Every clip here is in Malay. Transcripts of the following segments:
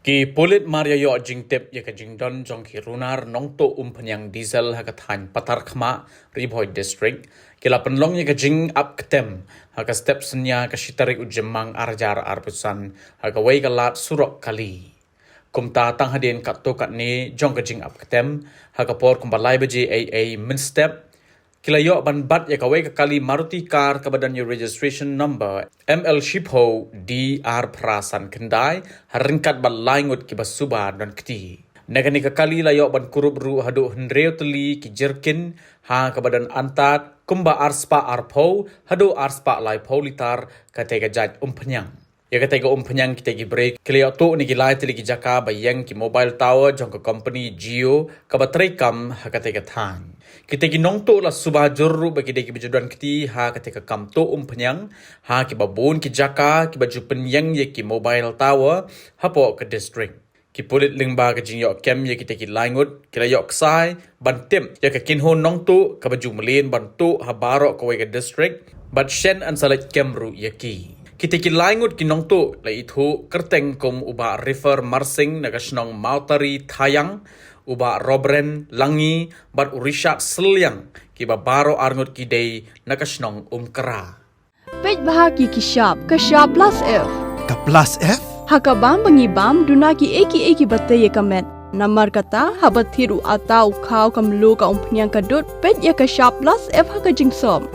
Ki polit Maria yo jing tep ya ka jing don jong ki runar nong to penyang diesel ha ka than patar khma Riboy district kila penlong ya ka jing up ketem ha ka step senya ka shitari ujemang arjar arpusan ha ka wei ka lat surok kali kumta tang hadin ka to kat ni jong ka jing up ketem ha ka por kumbalai beji AA min step kila yo ban bat ya ka wei ka kali Maruti car ka badan your registration number ML Shipho DR Prasan Kendai haringkat ban laingut ki basuba don kti negani ka kali la yo ban kurup ru hadu hendreu teli ki jerkin ha ka badan antat kumba arspa arpo hadu arspa lai politar ka tega jaj penyang ya ka tega penyang ki tegi break kila yo to ni ki lai teli ki jaka bayang ki mobile tower jong ka company Jio ka batrai kam ha ka tega thang kita ki nong to la subah jorru bagi deki bejudan kiti ha ketika kam to penyang ha ki babun ki jaka ki baju penyang ye ki mobile tower ha po ke district ki polit lingba ke jing yo kem ye kita ki laingut kila yo ksai ban tem ya ka kin hon nong to ka baju melin ban to ha baro ko ke district bat shen an salat kem ru ye ki kita ki laingut ki nong to la itu kerteng kom uba river marsing naga snong mautari thayang uba robren langi bat urishat selyang ki baro arngut ki dei nakasnong kera pej bahagi ki shop ka shop plus f Ka plus F? hakabam bangibam duna ki eki batte ye kamet namar kata habathiru atau khau kamlu ka umpnyang kadut pej ya ka shop plus f haka jingsom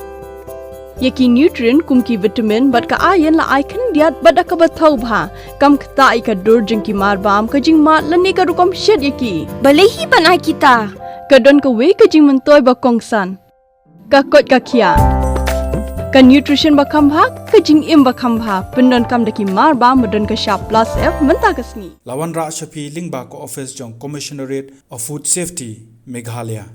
yaki nutrient kum ki vitamin bat ka ayen la icon diat bada ka bathau bha kam khta i ka dur jing ki mar bam ka jing mat lani ka rukom shed yaki Balehi panai kita. ka don ka we ka jing mentoy ba kongsan ka kot ka khia ka nutrition ba kham bha ka jing im ba kham bha pendon kam daki mar bam madon ka shop plus f menta ka sni Lawan Ra Shafi Lingba ko office jong Commissionerate of Food Safety Meghalaya.